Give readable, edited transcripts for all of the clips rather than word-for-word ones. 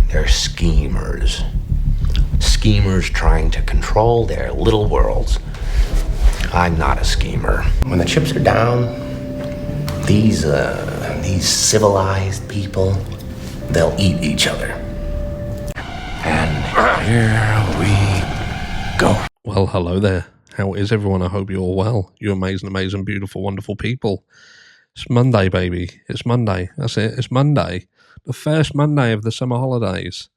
They're schemers. Schemers trying to control their little worlds. I'm not a schemer. When the chips are down, these civilized people, they'll eat each other. And here we go. Well, hello there. How is everyone? I hope you're all well. You amazing, beautiful, wonderful people. It's Monday, baby. It's Monday. That's it. It's Monday. The first Monday of the summer holidays.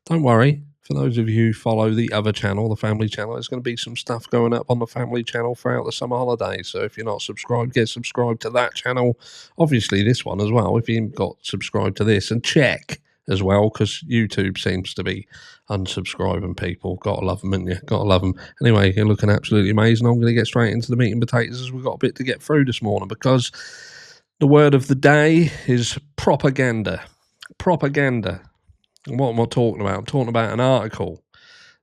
Don't worry. For those of you who follow the other channel, the family channel, there's going to be some stuff going up on the family channel throughout the summer holidays. So if you're not subscribed, get subscribed to that channel. Obviously, this one as well. If you haven't got subscribed to this, and check as well, because YouTube seems to be unsubscribing people. Gotta love them, haven't you? Gotta love them. Anyway, you're looking absolutely amazing. I'm going to get straight into the meat and potatoes as we've got a bit to get through this morning, because the word of the day is propaganda. Propaganda. And what am I talking about? I'm talking about an article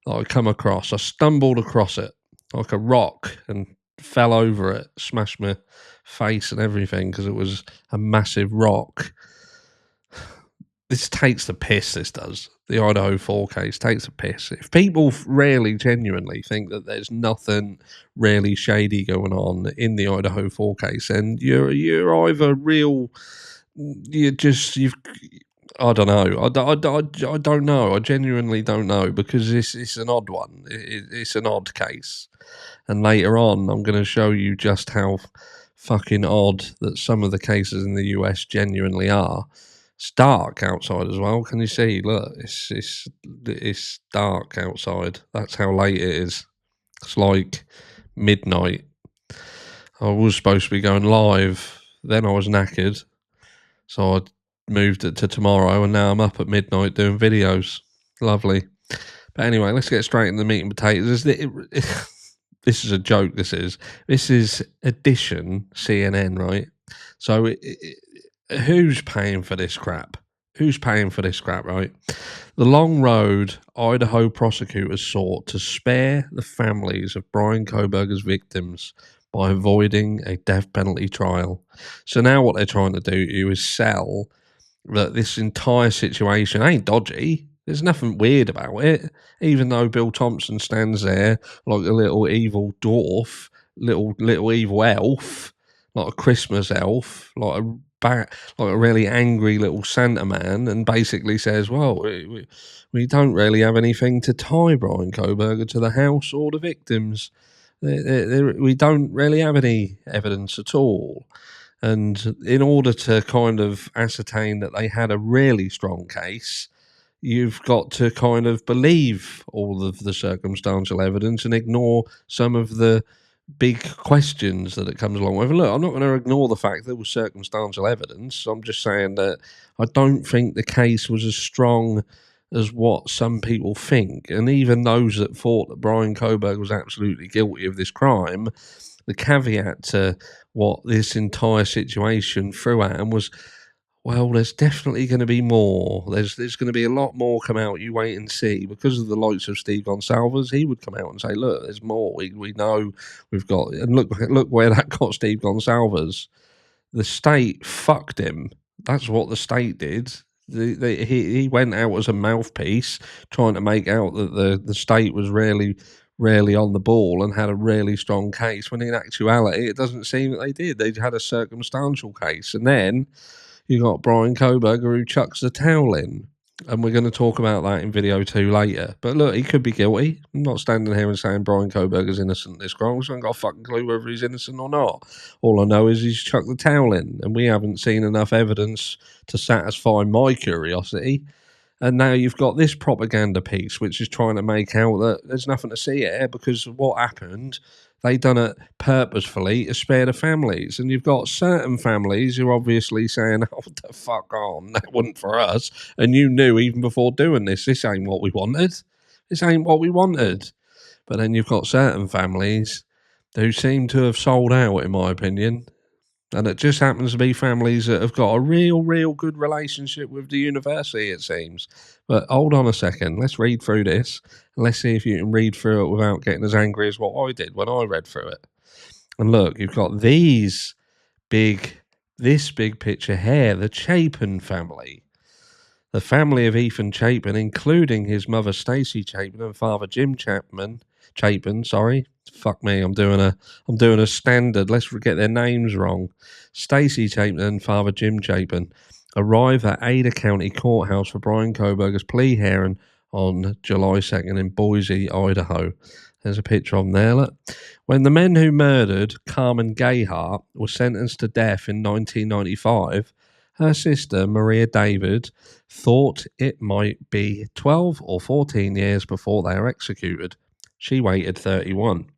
that I come across. I stumbled across it like a rock and fell over it, smashed my face and everything because it was a massive rock. This takes the piss, this does. The Idaho 4 case takes the piss. If people really genuinely think that there's nothing really shady going on in the Idaho 4 case, and you're either real, I don't know. I don't know. I genuinely don't know, because it's an odd one. It's an odd case. And later on, I'm going to show you just how fucking odd that some of the cases in the US genuinely are. It's dark outside as well. Can you see? Look, it's dark outside. That's how late it is. It's like midnight. I was supposed to be going live. Then I was knackered. So I moved it to tomorrow, and now I'm up at midnight doing videos. Lovely. But anyway, let's get straight into the meat and potatoes. This is a joke, this is edition CNN, right? So who's paying for this crap? Who's paying for this crap, right? The Long Road Idaho prosecutors sought to spare the families of Bryan Kohberger's victims by avoiding a death penalty trial. So now what they're trying to do to you is sell that this entire situation ain't dodgy. There's nothing weird about it. Even though Bill Thompson stands there like a little evil dwarf, little evil elf, like a Christmas elf, like a really angry little Santa man, and basically says, well, we don't really have anything to tie Bryan Kohberger to the house or the victims. We don't really have any evidence at all. And in order to kind of ascertain that they had a really strong case, you've got to kind of believe all of the circumstantial evidence and ignore some of the big questions that it comes along with. And look, I'm not going to ignore the fact there was circumstantial evidence. I'm just saying that I don't think the case was as strong as what some people think. And even those that thought that Bryan Kohberger was absolutely guilty of this crime, the caveat to what this entire situation threw at him was, well, there's definitely going to be more. There's going to be a lot more come out. You wait and see. Because of the likes of Steve Gonsalves, he would come out and say, look, there's more. We know we've got... And look where that got Steve Gonsalves. The state fucked him. That's what the state did. He went out as a mouthpiece trying to make out that the state was really on the ball and had a really strong case, when in actuality it doesn't seem that they did. They had a circumstantial case. And then you got Bryan Kohberger who chucks the towel in, and we're going to talk about that in video 2 later. But look, he could be guilty. I'm not standing here and saying Bryan Kohberger's innocent of this crime, because I haven't got a fucking clue whether he's innocent or not. All I know is he's chucked the towel in, and we haven't seen enough evidence to satisfy my curiosity. And now you've got this propaganda piece, which is trying to make out that there's nothing to see here, because what happened, they done it purposefully to spare the families. And you've got certain families who are obviously saying, oh, the fuck on, that wasn't for us. And you knew even before doing this ain't what we wanted. This ain't what we wanted. But then you've got certain families who seem to have sold out, in my opinion. And it just happens to be families that have got a real good relationship with the university, it seems. But hold on a second. Let's read through this. And let's see if you can read through it without getting as angry as what I did when I read through it. And look, you've got this big picture here, the Chapin family. The family of Ethan Chapin, including his mother Stacey Chapin and father Jim Chapin, sorry. Fuck me, I'm doing a standard. Let's get their names wrong. Stacey Chapin and father Jim Chapin arrive at Ada County Courthouse for Bryan Kohberger's plea hearing on July 2nd in Boise, Idaho. There's a picture of them there. Look. When the men who murdered Carmen Gayhart were sentenced to death in 1995, her sister, Maria David, thought it might be 12 or 14 years before they were executed. She waited 31.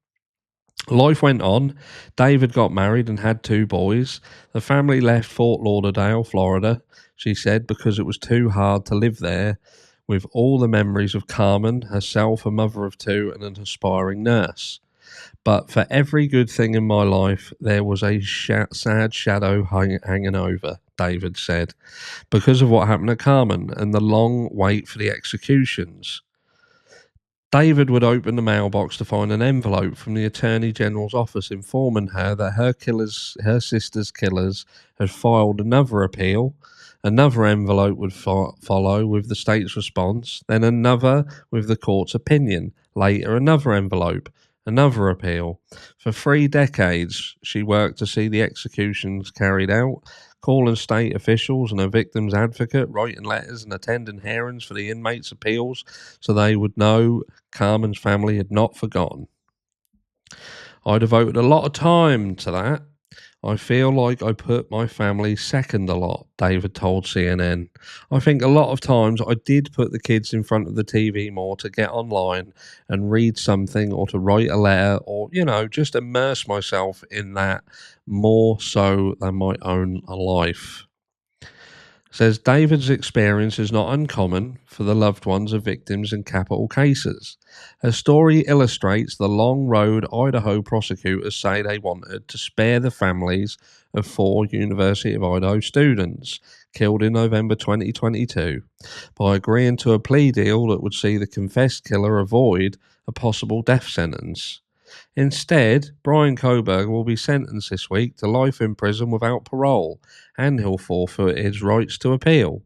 Life went on. David got married and had 2 boys. The family left Fort Lauderdale, Florida, she said, because it was too hard to live there with all the memories of Carmen, herself, a mother of 2, and an aspiring nurse. But for every good thing in my life, there was a sad shadow hanging over, David said, because of what happened to Carmen and the long wait for the executions. David would open the mailbox to find an envelope from the Attorney General's office informing her that her sister's killers had filed another appeal. Another envelope would follow with the state's response, then another with the court's opinion. Later, another envelope, another appeal. For 3 decades, she worked to see the executions carried out, calling state officials and a victim's advocate, writing letters and attending hearings for the inmates' appeals so they would know Carmen's family had not forgotten. I devoted a lot of time to that. I feel like I put my family second a lot, David told CNN. I think a lot of times I did put the kids in front of the TV more to get online and read something or to write a letter or, just immerse myself in that more so than my own life. Says David's experience is not uncommon for the loved ones of victims in capital cases. Her story illustrates the long road Idaho prosecutors say they wanted to spare the families of 4 University of Idaho students killed in November 2022 by agreeing to a plea deal that would see the confessed killer avoid a possible death sentence. Instead, Bryan Kohberger will be sentenced this week to life in prison without parole, and he'll forfeit his rights to appeal.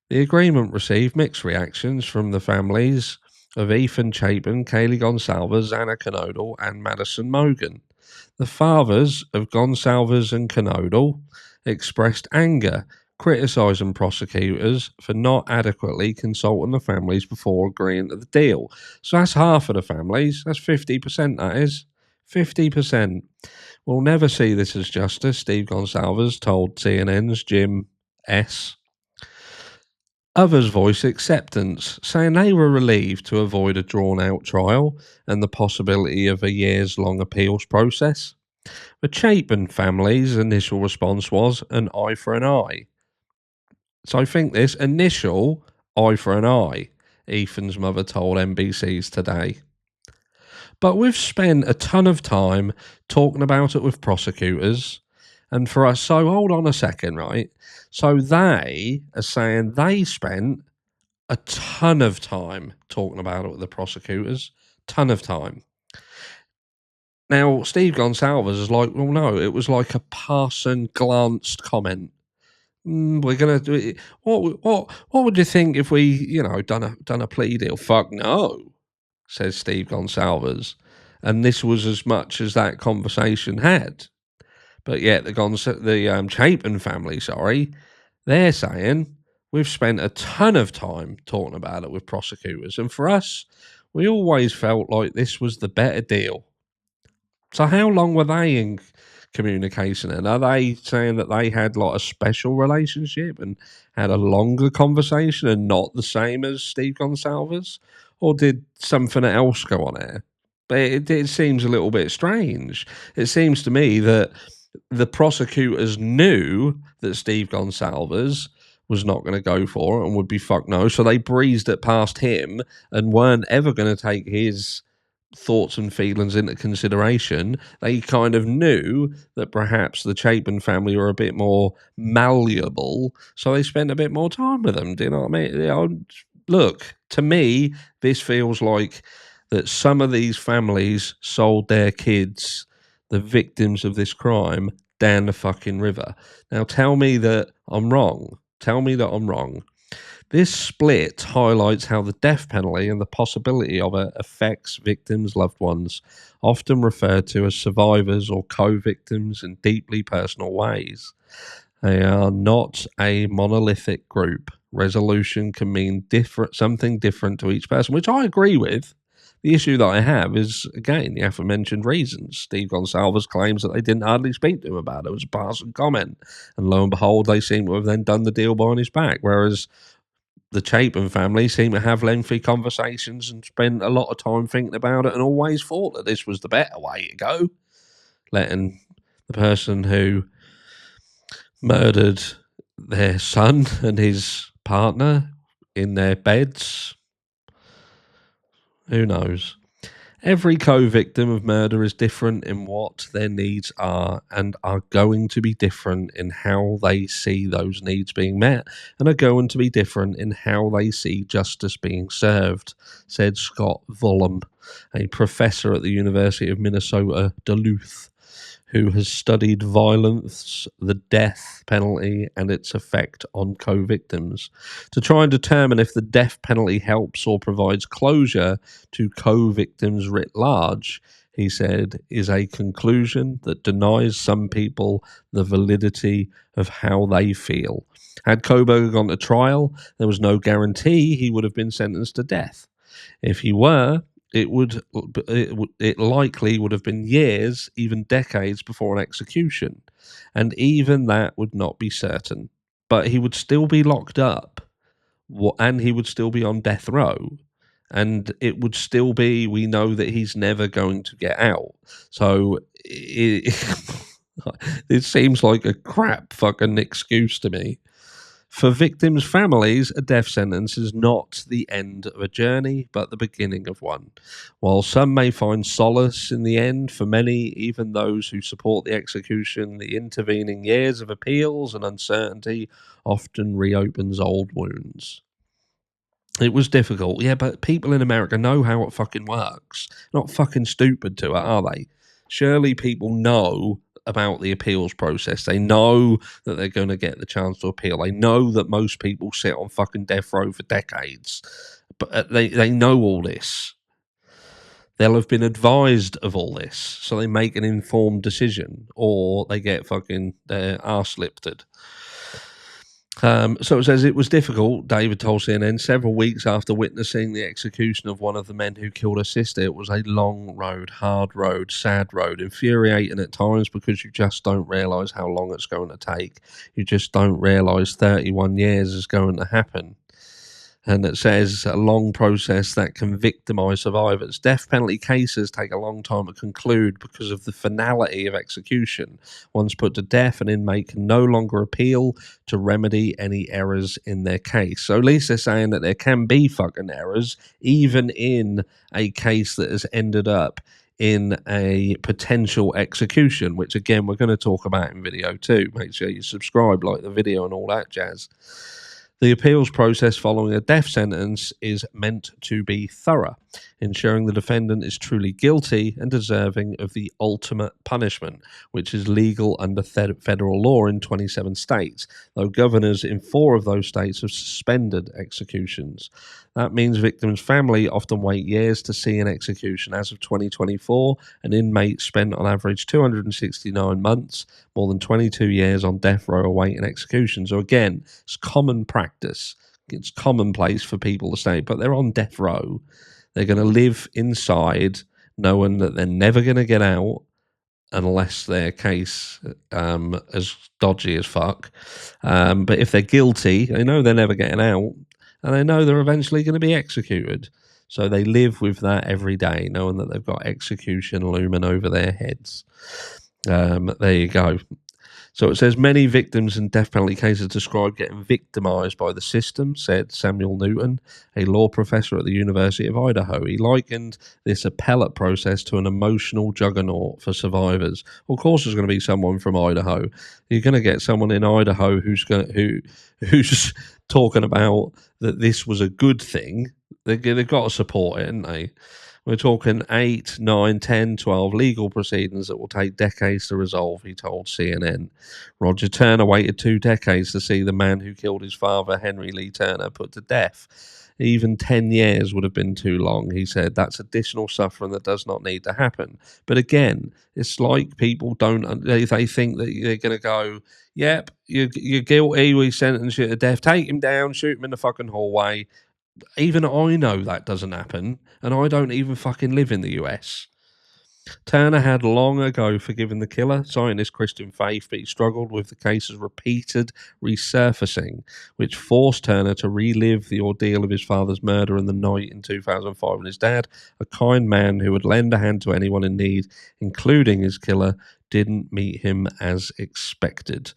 The agreement received mixed reactions from the families of Ethan Chapin, Kaylee Gonsalves, Anna Knodel, and Madison Mogan. The fathers of Gonsalves and Knodel expressed anger, criticising prosecutors for not adequately consulting the families before agreeing to the deal. So that's half of the families. That's 50%, that is. 50%. We'll never see this as justice, Steve Gonsalves told CNN's Jim S. Others voiced acceptance, saying they were relieved to avoid a drawn-out trial and the possibility of a years-long appeals process. The Chapin family's initial response was an eye for an eye. So I think this initial eye for an eye, Ethan's mother told NBC's Today. But we've spent a ton of time talking about it with prosecutors, and for us, so hold on a second, right? So they are saying they spent a ton of time talking about it with the prosecutors, ton of time. Now, Steve Gonsalves is like, well, no, it was like a passing glanced comment. We're gonna do it. What would you think if we, done a plea deal? Fuck no, says Steve Gonsalves, and this was as much as that conversation had. But yet the Chapin family, they're saying we've spent a ton of time talking about it with prosecutors, and for us, we always felt like this was the better deal. So how long were they in communication? And are they saying that they had like a special relationship and had a longer conversation and not the same as Steve Gonsalves? Or did something else go on there? But it seems a little bit strange. It seems to me that the prosecutors knew that Steve Gonsalves was not going to go for it and would be fuck no. So they breezed it past him and weren't ever going to take his thoughts and feelings into consideration. They kind of knew that perhaps the Chapin family were a bit more malleable, so they spent a bit more time with them. Do you know what I mean? Look, to me, this feels like that some of these families sold their kids, the victims of this crime, down the fucking river. Now tell me that I'm wrong. Tell me that I'm wrong. This split highlights how the death penalty and the possibility of it affects victims' loved ones, often referred to as survivors or co-victims in deeply personal ways. They are not a monolithic group. Resolution can mean something different to each person, which I agree with. The issue that I have is, again, the aforementioned reasons. Steve Gonsalves claims that they didn't hardly speak to him about it. It was a passing comment. And lo and behold, they seem to have then done the deal behind his back. Whereas the Chapin family seem to have lengthy conversations and spent a lot of time thinking about it and always thought that this was the better way to go. Letting the person who murdered their son and his partner in their beds. Who knows? Every co-victim of murder is different in what their needs are and are going to be different in how they see those needs being met and are going to be different in how they see justice being served, said Scott Vollum, a professor at the University of Minnesota, Duluth, who has studied violence, the death penalty, and its effect on co-victims, to try and determine if the death penalty helps or provides closure to co-victims writ large. He said, is a conclusion that denies some people the validity of how they feel. Had Kohberger gone to trial, there was no guarantee he would have been sentenced to death. If he were, it likely would have been years, even decades before an execution, and even that would not be certain. But he would still be locked up, and he would still be on death row, and it would still be, we know that he's never going to get out. So it seems like a crap fucking excuse to me. For victims' families, a death sentence is not the end of a journey, but the beginning of one. While some may find solace in the end, for many, even those who support the execution, the intervening years of appeals and uncertainty often reopens old wounds. It was difficult, yeah, but people in America know how it fucking works. Not fucking stupid to it, are they? Surely people know about the appeals process. They know that they're going to get the chance to appeal. They know that most people sit on fucking death row for decades. But they know all this. They'll have been advised of all this, so they make an informed decision, or they get fucking their arse lifted. So it says it was difficult, David told CNN, several weeks after witnessing the execution of one of the men who killed her sister. It was a long road, hard road, sad road, infuriating at times because you just don't realise how long it's going to take. You just don't realise 31 years is going to happen. And it says a long process that can victimise survivors. Death penalty cases take a long time to conclude because of the finality of execution. Once put to death, an inmate can no longer appeal to remedy any errors in their case. So at least they're saying that there can be fucking errors, even in a case that has ended up in a potential execution, which again, we're going to talk about in video 2. Make sure you subscribe, like the video and all that jazz. The appeals process following a death sentence is meant to be thorough, ensuring the defendant is truly guilty and deserving of the ultimate punishment, which is legal under federal law in 27 states, though governors in 4 of those states have suspended executions. That means victims' family often wait years to see an execution. As of 2024, an inmate spent on average 269 months, more than 22 years on death row awaiting execution. So again, it's common practice. It's commonplace for people to say, but they're on death row. They're going to live inside knowing that they're never going to get out unless their case is dodgy as fuck. But if they're guilty, they know they're never getting out, and they know they're eventually going to be executed. So they live with that every day, knowing that they've got execution looming over their heads. There you go. So it says many victims in death penalty cases describe getting victimized by the system, said Samuel Newton, a law professor at the University of Idaho. He likened this appellate process to an emotional juggernaut for survivors. Well, of course, there's going to be someone from Idaho. You're going to get someone in Idaho who's talking about that this was a good thing. They've got to support it, haven't they? We're talking 8, 9, 10, 12 legal proceedings that will take decades to resolve, he told CNN. Roger Turner waited 2 decades to see the man who killed his father, Henry Lee Turner, put to death. Even 10 years would have been too long, he said. That's additional suffering that does not need to happen. But again, it's like people they think that they're going to go, yep, you're guilty, we sentence you to death, take him down, shoot him in the fucking hallway. Even I know that doesn't happen, and I don't even fucking live in the US. Turner had long ago forgiven the killer, citing his Christian faith, but he struggled with the case's repeated resurfacing, which forced Turner to relive the ordeal of his father's murder in the night in 2005 when his dad, a kind man who would lend a hand to anyone in need, including his killer, didn't meet him as expected.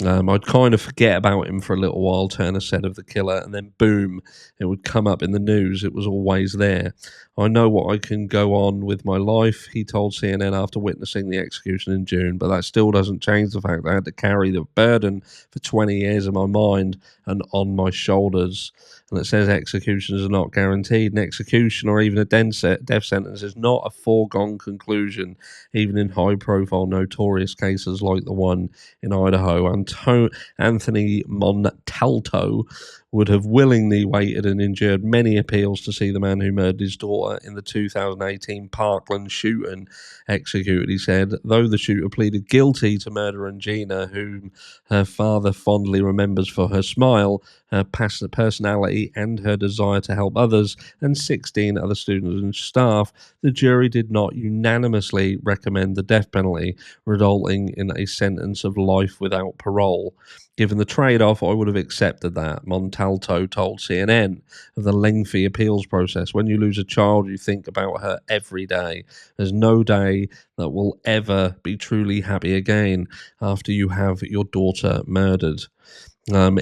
I'd kind of forget about him for a little while, Turner said of the killer, and then boom, it would come up in the news. It was always there. I know what I can go on with my life, he told CNN after witnessing the execution in June, but that still doesn't change the fact that I had to carry the burden for 20 years in my mind and on my shoulders. And it says executions are not guaranteed. An execution or even a death sentence is not a foregone conclusion, even in high-profile, notorious cases like the one in Idaho. Anthony Montalto would have willingly waited and endured many appeals to see the man who murdered his daughter in the 2018 Parkland shooting executed, he said. Though the shooter pleaded guilty to murdering Gina, whom her father fondly remembers for her smile, her passionate personality, and her desire to help others, and 16 other students and staff, the jury did not unanimously recommend the death penalty, resulting in a sentence of life without parole. Given the trade-off, I would have accepted that, Montalto told CNN of the lengthy appeals process. When you lose a child, you think about her every day. There's no day that will ever be truly happy again after you have your daughter murdered.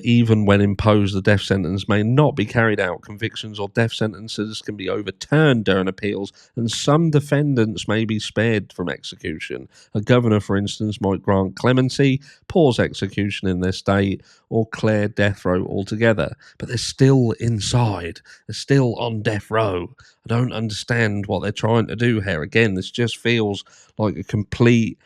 Even when imposed, the death sentence may not be carried out. Convictions or death sentences can be overturned during appeals, and some defendants may be spared from execution. A governor, for instance, might grant clemency, pause execution in their state, or clear death row altogether. But they're still inside. They're still on death row. I don't understand what they're trying to do here. Again, this just feels like a complete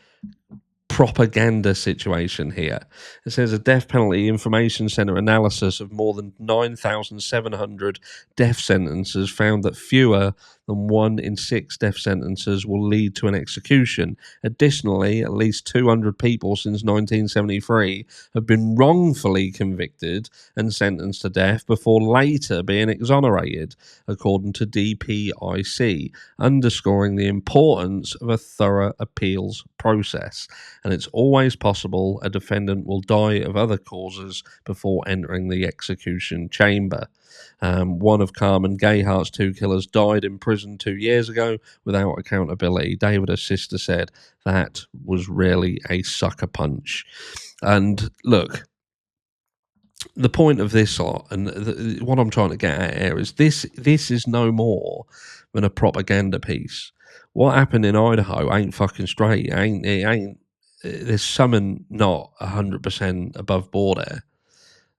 propaganda situation here. It says a death penalty information center analysis of more than 9,700 death sentences found that fewer than 1 in 6 death sentences will lead to an execution. Additionally, at least 200 people since 1973 have been wrongfully convicted and sentenced to death before later being exonerated, according to DPIC, underscoring the importance of a thorough appeals process. And it's always possible a defendant will die of other causes before entering the execution chamber. One of Carmen Gayhart's 2 killers died in prison 2 years ago without accountability. David, her sister, said that was really a sucker punch. And look, the point of this lot, and what I'm trying to get at here, is this is no more than a propaganda piece. What happened in Idaho ain't fucking straight. It ain't. There's something not 100% above board there.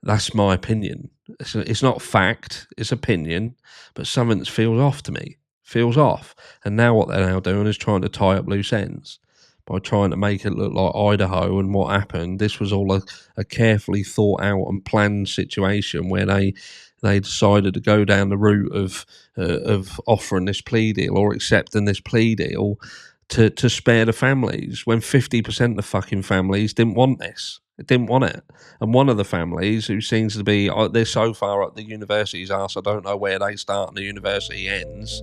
That's my opinion. It's not fact, it's opinion, but something feels off to me. Feels off. And now what they're now doing is trying to tie up loose ends by trying to make it look like Idaho and what happened. This was all a carefully thought out and planned situation where they decided to go down the route of offering this plea deal or accepting this plea deal to spare the families, when 50% of the fucking families didn't want this. It didn't want it. And one of the families, who seems to be, they're so far up the university's arse, I don't know where they start and the university ends.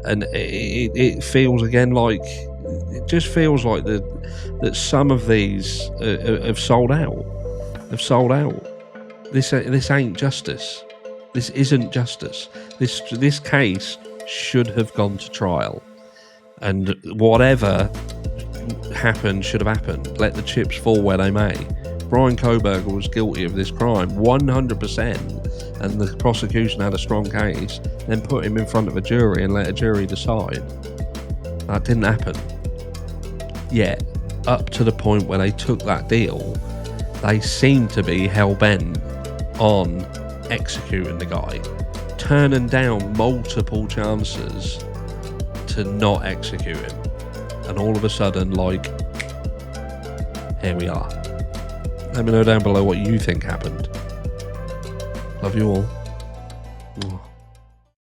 And it feels again like, it just feels like that some of these have sold out. Have sold out. This ain't justice. This isn't justice. This case should have gone to trial. And whatever happened should have happened. Let the chips fall where they may. Bryan Kohberger was guilty of this crime 100%, and the prosecution had a strong case, then put him in front of a jury and let a jury decide. That didn't happen. Yet, up to the point where they took that deal, they seemed to be hell-bent on executing the guy, turning down multiple chances to not execute him. And all of a sudden, like, here we are. Let me know down below what you think happened. Love you all.